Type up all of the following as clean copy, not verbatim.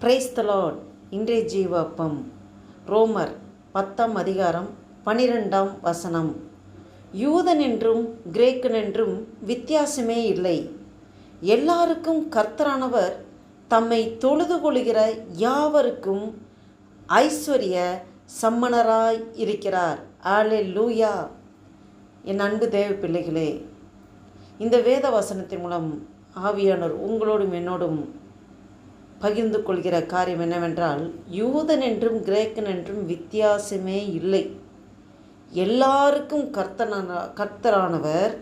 Praise the Lord. இன்றைய ஜீவப்பம் ரோமர் 10 அதிகாரம் 12 வசனம். யூதன் என்றும் கிரேக்கன் என்றும் வித்தியாசமே இல்லை, எல்லாருக்கும் கர்த்தரானவர் தம்மை தொழுது கொள்கிற யாவருக்கும் ஐஸ்வர்ய சம்மனராய் இருக்கிறார். அல்லேலூயா. என் அன்பு தேவ பிள்ளைகளே, இந்த வேத வசனத்தின் மூலம் ஆவியானவர் உங்களோடும் என்னோடும் பகிர்ந்து கொள்கிற காரியம் என்னவென்றால், யூதன் என்றும் கிரேக்கன் என்றும் வித்தியாசமே இல்லை, எல்லாருக்கும் கர்த்தரானவர்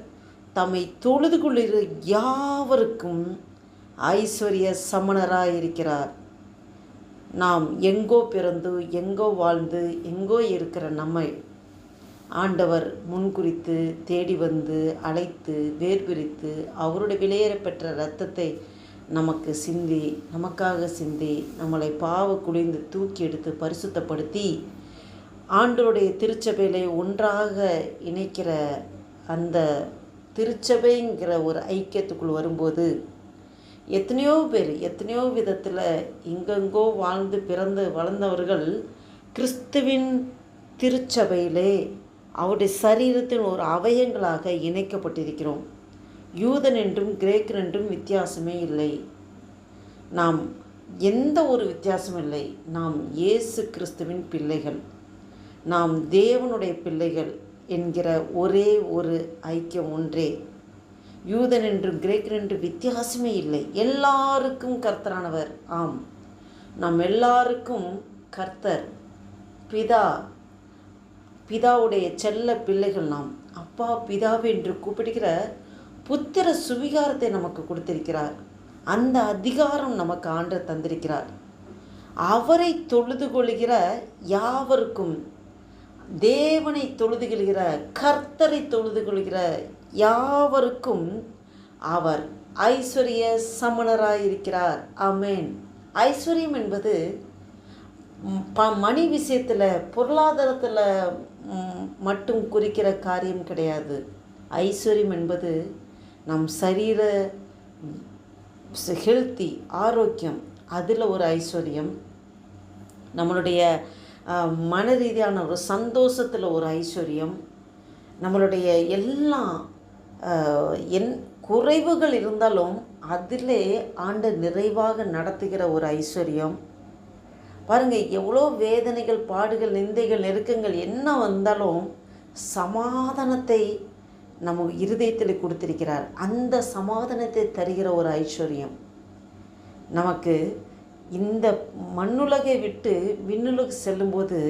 தம்மை தொழுது கொள்கிற யாவருக்கும் ஐஸ்வர்ய சமணராயிருக்கிறார். நாம் எங்கோ பிறந்து எங்கோ வாழ்ந்து எங்கோ இருக்கிற நம்மை ஆண்டவர் முன்குறித்து தேடி வந்து அழைத்து வேர்பிரித்து அவருடைய விலையேற பெற்ற இரத்தத்தை நமக்காக சிந்தி நம்மளை பாவ குளிந்து தூக்கி எடுத்து பரிசுத்தப்படுத்தி ஆண்டவருடைய திருச்சபையிலே ஒன்றாக இணைக்கிற அந்த திருச்சபைங்கிற ஒரு ஐக்கியத்துக்குள் வரும்போது எத்தனையோ விதத்தில் இங்கெங்கோ வாழ்ந்து பிறந்து வளர்ந்தவர்கள் கிறிஸ்துவின் திருச்சபையிலே அவருடைய சரீரத்தின் ஒரு அவயங்களாக இணைக்கப்பட்டிருக்கிறோம். யூதன் என்றும் கிரேக்கன் என்றும் வித்தியாசமே இல்லை, நாம் எந்த ஒரு வித்தியாசமும் இல்லை. நாம் இயேசு கிறிஸ்துவின் பிள்ளைகள், நாம் தேவனுடைய பிள்ளைகள் என்கிற ஒரே ஒரு ஐக்கியம் ஒன்றே. யூதன் என்றும் கிரேக்கன் என்றும் வித்தியாசமே இல்லை, எல்லாருக்கும் கர்த்தரானவர். ஆம், நாம் எல்லாருக்கும் கர்த்தர் பிதாவுடைய செல்ல பிள்ளைகள். நாம் அப்பா பிதாவே என்று கூப்பிடுகிற புத்திர சுவிகாரத்தை நமக்கு கொடுத்திருக்கிறார். அந்த அதிகாரம் நமக்கு ஆண்டவர் தந்திருக்கிறார். அவரை தொழுது கொள்கிற யாவருக்கும், தேவனை தொழுது கொள்கிற கர்த்தரை தொழுது கொள்கிற யாவருக்கும் அவர் ஐஸ்வர்ய சமணராயிருக்கிறார். ஆமென். ஐஸ்வர்யம் என்பது மணி விஷயத்தில் பொருளாதாரத்தில் மட்டும் குறிக்கிற காரியம் கிடையாது. ஐஸ்வர்யம் என்பது நம் சரீர ஹெல்த்தி ஆரோக்கியம், அதில் ஒரு ஐஸ்வர்யம். நம்மளுடைய மன ரீதியான ஒரு சந்தோஷத்தில் ஒரு ஐஸ்வர்யம். நம்மளுடைய எல்லாம் குறைவுகள் இருந்தாலும் அதிலே ஆண்டு நிறைவாக நடத்துகிற ஒரு ஐஸ்வர்யம். பாருங்கள், எவ்வளோ வேதனைகள், பாடுகள், நிந்தைகள், நெருக்கங்கள் என்ன வந்தாலும் சமாதானத்தை நம்ம இருதயத்தில் கொடுத்திருக்கிறார். அந்த சமாதானத்தை தருகிற ஒரு ஐஸ்வர்யம் நமக்கு இந்த மண்ணுலகை விட்டு விண்ணுலகு செல்லும்போது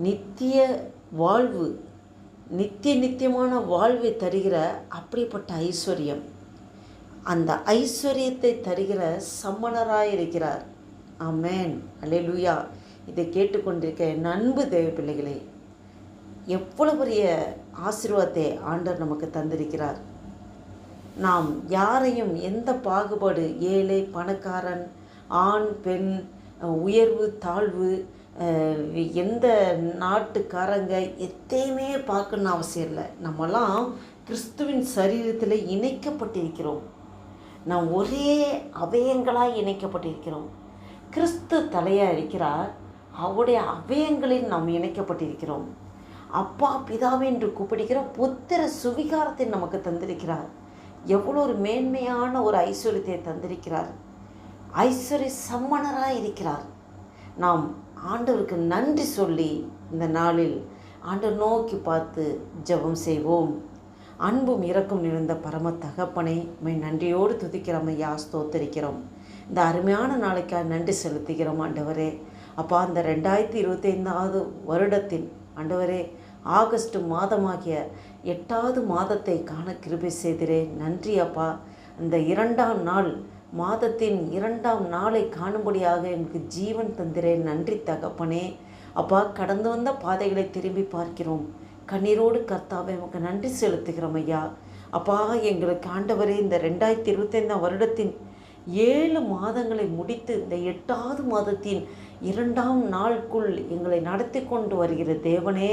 நித்திய வாழ்வு, நித்தியமான வாழ்வை தருகிற அப்படிப்பட்ட ஐஸ்வர்யம். அந்த ஐஸ்வர்யத்தை தருகிற சம்மணராயிருக்கிறார். ஆமென். அல்லேலூயா. இதை கேட்டுக்கொண்டிருக்க என் அன்பு தேவ பிள்ளைகளே, எவ்வளவு பெரிய ஆசீர்வாதத்தை ஆண்டவர் நமக்கு தந்திருக்கிறார். நாம் யாரையும் எந்த பாகுபாடு, ஏழை பணக்காரன், ஆண் பெண், உயர்வு தாழ்வு, எந்த நாட்டுக்காரங்க எத்தையுமே பார்க்கணுன்னு அவசியம் இல்லை. நம்மலாம் கிறிஸ்துவின் சரீரத்தில் இணைக்கப்பட்டிருக்கிறோம். நாம் ஒரே அவயங்களாக இணைக்கப்பட்டிருக்கிறோம். கிறிஸ்து தலையாக இருக்கிறார், அவருடைய அவயங்களில் நாம் இணைக்கப்பட்டிருக்கிறோம். அப்பா பிதாவே என்று கூப்பிடுகிற புத்திர சுவிகாரத்தை நமக்கு தந்திருக்கிறார். எவ்வளோ ஒரு மேன்மையான ஒரு ஐஸ்வர்யத்தை தந்திருக்கிறார். ஐஸ்வர்ய சம்மணராக இருக்கிறார். நாம் ஆண்டவருக்கு நன்றி சொல்லி இந்த நாளில் ஆண்டவர் நோக்கி பார்த்து ஜெபம் செய்வோம். அன்பும் இரக்கம் நிறைந்த பரம தகப்பனை நன்றியோடு துதிக்கிறோம் ஐயா, ஸ்தோத்தரிக்கிறோம். இந்த அருமையான நாளைக்காக நன்றி செலுத்துகிறோம் ஆண்டவரே. அப்பா, இந்த 2025 வருடத்தின் ஆண்டவரே ஆகஸ்ட் மாதமாகிய 8வது மாதத்தை காண கிருபை செய்திரே. நன்றி அப்பா. இந்த 2ஆம் நாள், மாதத்தின் 2ஆம் நாளை காணும்படியாக எனக்கு ஜீவன் தந்திரேன். நன்றி தகப்பனே. அப்பா, கடந்து வந்த பாதைகளை திரும்பி பார்க்கிறோம். கண்ணீரோடு கர்த்தாவே நமக்கு நன்றி செலுத்துகிறோம் ஐயா. அப்பா, எங்களுக்கு ஆண்டவரே இந்த 2025 வருடத்தின் 7 மாதங்களை முடித்து இந்த 8வது மாதத்தின் 2ஆம் நாளுக்குள் எங்களை நடத்தி கொண்டு வருகிற தேவனே,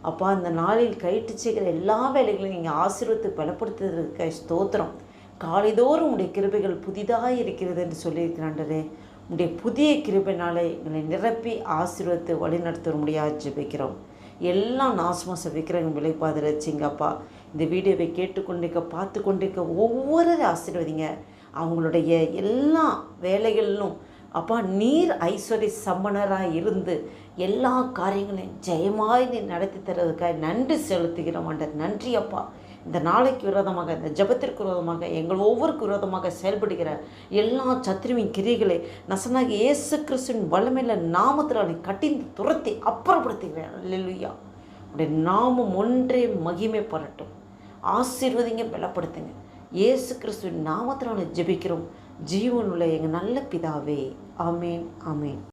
அப்பா, இந்த நாளில் கைட்டு செய்கிற எல்லா வேலைகளையும் நீங்கள் ஆசீர்வதித்து பலப்படுத்துவதற்கு ஸ்தோத்திரம். காலைதோறும் உடைய கிருபைகள் புதிதாக இருக்கிறது என்று சொல்லியிருக்கிறாண்டரே. உடைய புதிய கிருபையினாலே எங்களை நிரப்பி ஆசீர்வதித்து வழிநடத்த முடியாது ஜெபிக்கிறோம். எல்லா நாசமாச விக்கிரகம் விலைப்பாது ரசிங்கப்பா. இந்த வீடியோவை கேட்டுக்கொண்டிருக்க பார்த்து கொண்டிருக்க ஒவ்வொரு ஆசீர்வதிங்க. அவங்களுடைய எல்லா வேலைகளிலும் அப்பா நீர் ஐஸ்வர்ய சம்பனராக இருந்து எல்லா காரியங்களையும் ஜெயமாய் நீ நடத்தி தர்றதுக்காக நன்றி செலுத்துகிறோம் ஆண்டவர். நன்றி அப்பா. இந்த நாளைக்கு விரோதமாக, இந்த ஜபத்திற்கு விரோதமாக, எங்கள் ஒவ்வொருக்கு விரோதமாக செயல்படுகிற எல்லா சத்துருவின் கிரிகளை நசனாகி இயேசு கிறிஸ்துவின் வல்லமையில நாமத்தில் கட்டிந்து துரத்தி அப்புறப்படுத்துகிறேன். அல்லேலூயா. உடைய நாமம் ஒன்றே மகிமை பரட்டும். ஆசீர்வதிங்க, பலப்படுத்துங்க. இயேசு கிறிஸ்துவின் நாமத்தில் ஜெபிக்கிறோம் ஜீவனுள்ள எங்கள் நல்ல பிதாவே. ஆமேன், ஆமேன்.